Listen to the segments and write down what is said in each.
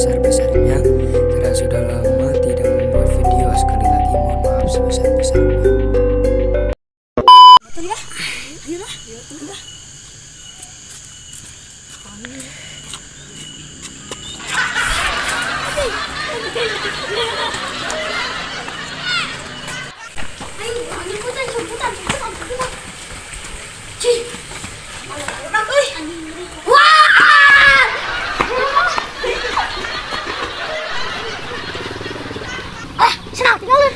sebesar-besarnya karena sudah lama tidak membuat video. Sekali lagi mohon maaf sebesar-besarnya. Betul ya? Iya. Senang tinggalin.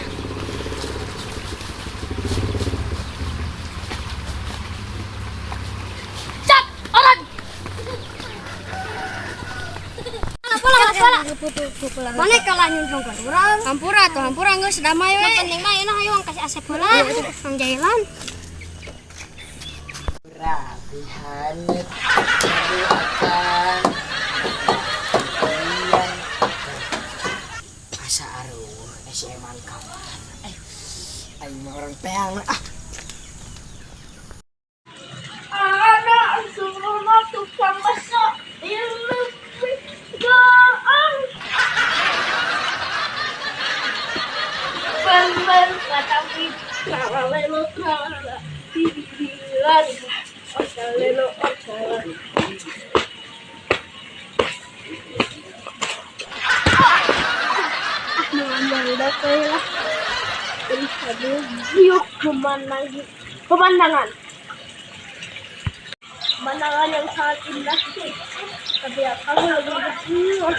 Cap, orang. Pulang. Mana kalah nyuntung ke orang? Hampura geus damai we. Penting mah euna hayu kasih asep heula. Ang jailan. Rabihan akan asa aruh SMA kawan. Aing mah orang teang Anak semua tukang masak ilmu gaang. Bener kata kita lelo kala dibilang lelo kala. Udah kayak lihat yuk pemandangan yang sangat indah sih, tapi ya kamu lagi berdua.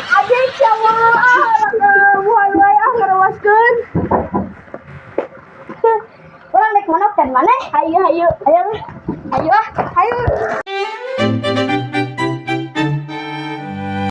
Aja siapa buat wayang ngerawaskan. Orang naik mana kan mana? Ayo.